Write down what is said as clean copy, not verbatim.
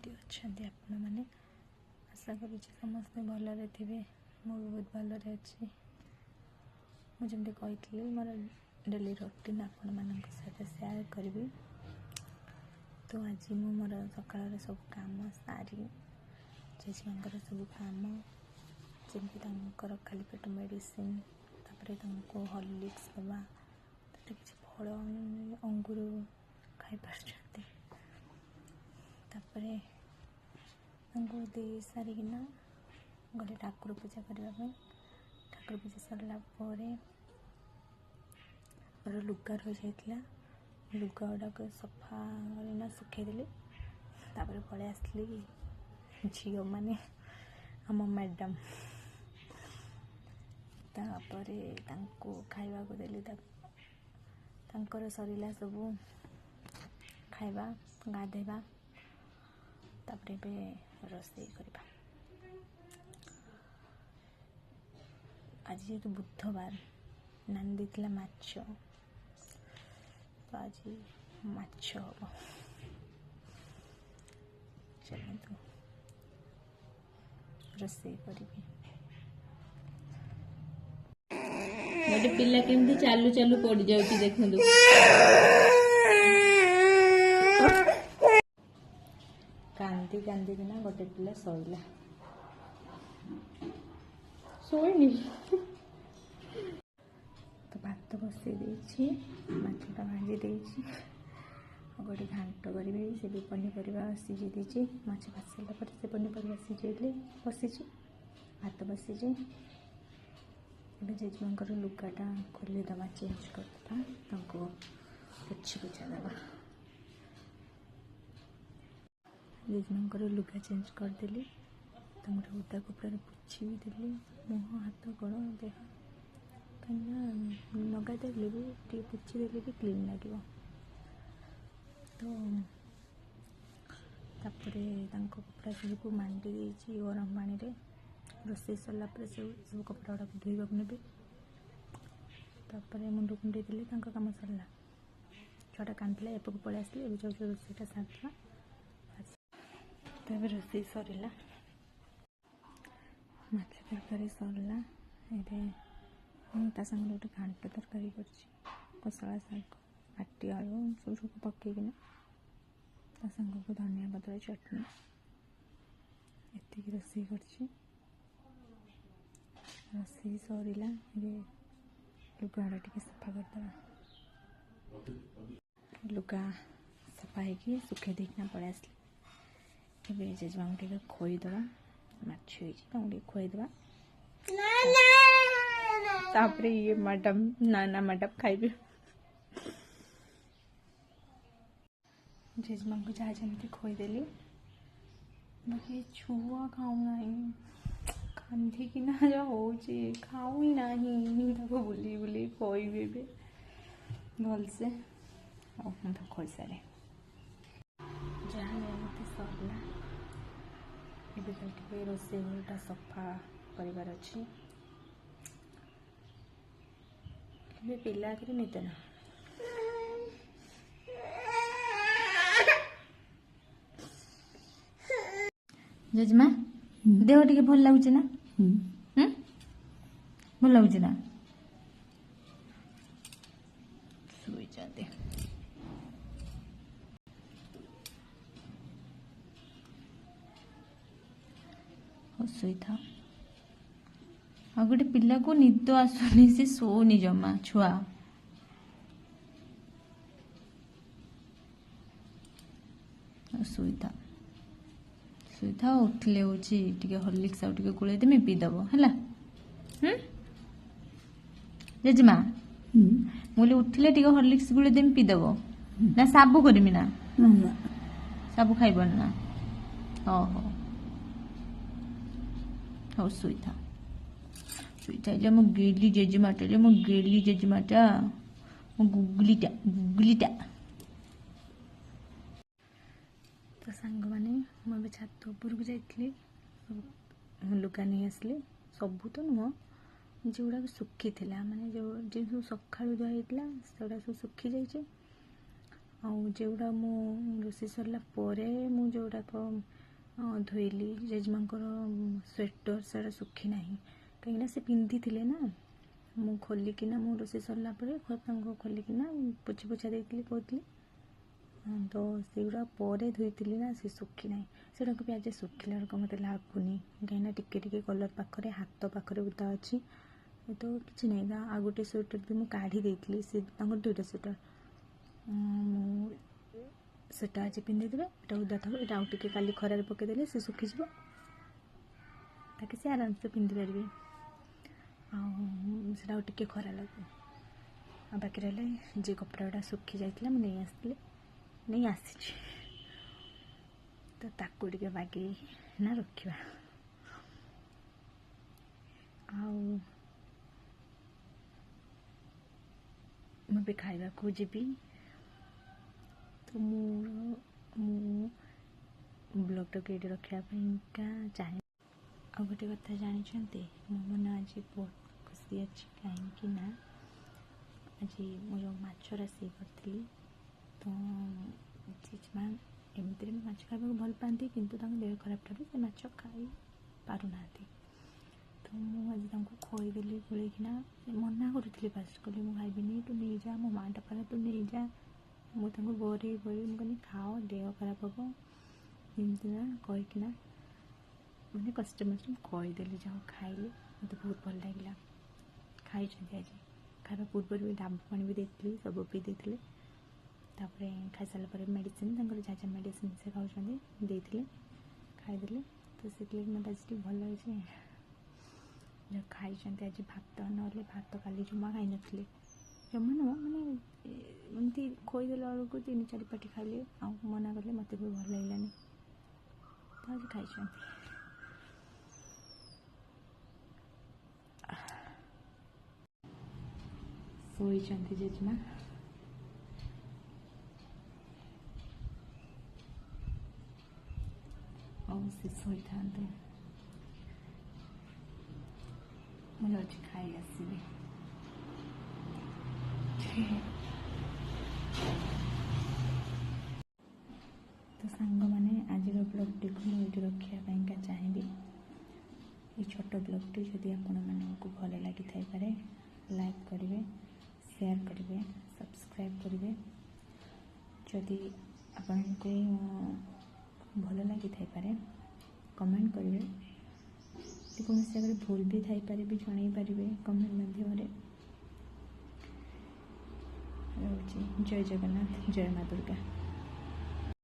केमती अच्छा आपण मैंने आशा करुँच समस्ते भलरे थे मु बहुत भलरे अच्छी मुझे कही मोर डेली रूटीन आपण मान सेयार करी। तो आज मु मोर सकाल सब काम सारी जेजेमांकर सब काम जमी खाली पेट मेडिसिन तापर हॉर्लिक्स दवा किसी फल अंगूर खाई पार्टी तापर दे सारिकिना गले ठाकुर पूजा करने ठाकुर पूजा सरला मोर लुगा रही जाता लुगा गुड़ाक सफा करना सुखेदेली तापर पलि आसली झील मैंने आम मैडम तापर खाइबा को देली तांकर सरला सब खाइबा गाधेबा तापर बे रोषे करबा। आज जेहेतु बुधवार नानी देथिला माछ तो आज माछ हम चलतु रोषे करी। गोटे पिला केमती चालू चालू पड़ जाउची देखंदु कांदी कांदी किना गोटे पिला सोइला सोइनी तो भात बसई देछि माछटा भाजी देछि गोटे घांट करी से भी पनीपरिया सीझे देछि माछ भाजला पर से पनीपरिया सीझेले बसीछि भात बसीछि ଏବେ ଜେଜେମାଙ୍କର ଲୁଗାଟା ଖୋଲିଦେବା ଚେଞ୍ଜ କରିଦେବା ତାଙ୍କୁ ପୋଛି ପୋଛା ଦେବା। ଜେଜେମାଙ୍କର ଲୁଗା ଚେଞ୍ଜ କରିଦେଲି ତାଙ୍କର ଓଦା କପଡ଼ାରେ ପୋଛି ବି ଦେଲି ମୁହଁ ହାତ ଗୋଡ଼ ଦେହ କାହିଁକିନା ଲଗାଇଦେଲେ ବି ଟିକେ ପୋଛି ଦେଲେ ବି କ୍ଲିନ୍ ଲାଗିବ। ତ ତାପରେ ତାଙ୍କ କପଡ଼ା ସବୁକୁ ମାଣ୍ଡି ଦେଇଛି ଗରମ ପାଣିରେ रोषे सरला सब कपड़ा गुड़ाक धोवाक ने मुंड कुंडे देली कम सरला छुआटा कांदला एपक पलि आसली ए जाऊँ रोषेटा सारवा तब रोषे सरला माछ तरकारी सरला एवं गोटे घांट तरकारी कर कोसला शाग आटी आलू सब पकईकिना को धनिया पत्र चटनी एति रोषे कर रोषे सरला लुगा टी सफा करदे लुगा सफा हो सुखे देना पलि आसली जेजेमा टे खोईदे माछ खोईदे तापर ये मैडम नाना मैडम खाइबे जेजेमा को जहाँ जमी खोईदेली बाकी छुआ खाऊना कांदिकिना जो होची खाऊ ही नहीं बुली बुली खोईबे भलसे तो खोई सारे जहाँ जमी सरला ये रोषे घरटा सफा करार अच्छी पिला आगे निद ना जेजेमा देह टे भल लगुच ना भल लगुच ना शुई था आ गोटे पिला को निद आसुनी से शोनी जमा छुआ शुई था उठले हॉर्लिक्स आउ टे गोल देमी पीदब है जेजेमा मुझे उठले टे हॉर्लिक्स गोल देमी पीदब ना साबु करमी ना साबु खाइब ना हो हो शुई था मो गेली जेजेमाटा मो गेली जेजेमाटा मो गुगलीटा तो सांग मैंने मुझे छात उपर को जाइली लुगा नहीं आसली सबू तो नुह जोड़ा सुखी माने जो सब सका धुआ होता से सब सुखी जाइए ଆଉ ଯେଉଁଟା ମୁଁ ରୋଷେଇ ସରିଲା ପରେ ମୁଁ ଯେଉଁଟାକ ଧୋଇଲି ଜେଜେମାଙ୍କର ସ୍ୱେଟର ସେଟା ଶୁଖି ନାହିଁ, କାହିଁକିନା ସେ ପିନ୍ଧିଥିଲେ ନା। ମୁଁ ଖୋଲିକିନା ମୁଁ ରୋଷେଇ ସରିଲା ପରେ ତାଙ୍କୁ ଖୋଲିକିନା ପୋଛି ପୋଛା ଦେଇଥିଲି କହୁଥିଲି, ତ ସେଗୁଡ଼ା ପରେ ଧୋଇଥିଲି ନା, ସେ ଶୁଖି ନାହିଁ। ସେଟାକୁ ବି ଆଜି ଶୁଖିଲା ବେଳକୁ ମୋତେ ଲାଗୁନି, କାହିଁକିନା ଟିକେ ଟିକେ କଲର୍ ପାଖରେ ହାତ ପାଖରେ ଓଦା ଅଛି। ତ କିଛି ନାହିଁ, ଆଉ ଗୋଟେ ସ୍ୱେଟର ବି ମୁଁ କାଢ଼ି ଦେଇଥିଲି, ସେ ତାଙ୍କର ଦୁଇଟା ସ୍ୱେଟର ମୁଁ ସେଟା ଆଜି ପିନ୍ଧିଦେବେ, ଏଇଟା ଓଦା ଥାଉ, ଏଇଟା ଆଉ ଟିକେ କାଲି ଖରାରେ ପକାଇଦେଲେ ସେ ଶୁଖିଯିବ, ତାକି ସେ ଆରାମସେ ପିନ୍ଧିପାରିବେ। ଆଉ ସେଟା ଆଉ ଟିକେ ଖରା ଲାଗୁ। ଆଉ ବାକି ରହିଲେ ଯେ କପଡ଼ାଟା ଶୁଖି ଯାଇଥିଲା ମୁଁ ନେଇ ଆସିଛି, ତ ତାକୁ ଟିକେ ବାଗେଇ ନା ରଖିବା। ଆଉ ମୁଁ ଏବେ ଖାଇବାକୁ ଯିବି, ତ ମୁଁ ବ୍ଲଗ୍ଟାକୁ ଏଇଠି ରଖିବା ପାଇଁକା ଚାହେଁ। ଆଉ ଗୋଟେ କଥା ଜାଣିଛନ୍ତି, ମୋ ମନ ଆଜି ବହୁତ ଖୁସି ଅଛି, କାହିଁକି ନା ଆଜି ମୁଁ ଯେଉଁ ମାଛ ରୋଷେଇ କରିଥିଲି, ତ ଜେଜେମା ଏମିତିରେ ବି ମାଛ ଖାଇବାକୁ ଭଲ ପାଆନ୍ତି, କିନ୍ତୁ ତାଙ୍କ ଦେହ ଖରାପ ଠାରୁ ସେ ମାଛ ଖାଇ ପାରୁନାହାନ୍ତି। ତ ମୁଁ ଆଜି ତାଙ୍କୁ ଖୋଇଦେଲି ଗୋଳେଇକିନା। ମନା କରୁଥିଲି ଫାଷ୍ଟ, କହିଲି ମୁଁ ଖାଇବିନି, ତୁ ନେଇଯା, ମୋ ମାଆଟା ପାଖରେ ତୁ ନେଇଯା। ମୁଁ ତାଙ୍କୁ ଗୋରେଇ ମୁଁ କହିଲି ଖାଅ, ଦେହ ଖରାପ ହେବ, ଏମିତି ନା କହିକିନା ମାନେ କଷ୍ଟମଷ୍ଟ ଖୋଇଦେଲି। ଯାହା ଖାଇଲେ ମୋତେ ବହୁତ ଭଲ ଲାଗିଲା। ଖାଇଛନ୍ତି ଆଜି, ଖାଇବା ପୂର୍ବରୁ ବି ଡାବ ପାଣି ବି ଦେଇଥିଲି, ସବୁ ପିଇ ଦେଇଥିଲେ। ତାପରେ ଖାଇସାରିଲା ପରେ ମେଡ଼ିସିନ୍, ତାଙ୍କର ଯାହା ଯାହା ମେଡ଼ିସିନ୍ ସେ ଖାଉଛନ୍ତି ଦେଇଥିଲେ, ଖାଇଦେଲେ। ତ ସେଥିଲାଗି ମୋତେ ଆଜି ଟିକେ ଭଲ ଲାଗୁଛି। ଯାହା ଖାଇଛନ୍ତି ଆଜି ଭାତ, ନହେଲେ ଭାତ କାଲି ଜମା ଖାଇନଥିଲେ, ଜମା ନୁହଁ ମାନେ ଏମିତି ଖୋଇଦେଲା ବେଳକୁ 3-4 ପାଟି ଖାଇଲେ, ଆଉ ମନା କଲେ, ମୋତେ ବି ଭଲ ଲାଗିଲାନି, ତ ଆଜି ଖାଇଛନ୍ତି। ଶୋଇଛନ୍ତି ଜେଜେମା। ଆଉ ସେ ଶୋଇଥାନ୍ତେ, ମୁଁ ଯାଉଛି ଖାଇ ଆସିବି। ତ ସାଙ୍ଗମାନେ, ଆଜିର ବ୍ଲଗ୍ଟିକୁ ମୁଁ ଏଇଠି ରଖିବା ପାଇଁକା ଚାହିଁବି। এই ছোট ବ୍ଲଗ୍ଟି ଯଦି ଆପଣମାନଙ୍କୁ ଭଲ ଲାଗିଥାଇପାରେ, ଲାଇକ୍ କରିବେ, ସେୟାର କରିବେ, ସବସ୍କ୍ରାଇବ୍ କରିବେ। ଯଦି ଆପଣଙ୍କୁ ଭଲ ଲାଗିଥାଇପାରେ କମେଣ୍ଟ କରିବେ, ଯଦି କୌଣସି ଜାଗାରେ ଭୁଲ ବି ଥାଇପାରେ ବି ଜଣାଇ ପାରିବେ କମେଣ୍ଟ ମାଧ୍ୟମରେ। ରହୁଛି। ଜୟ ଜଗନ୍ନାଥ, ଜୟ ମା ଦୁର୍ଗା।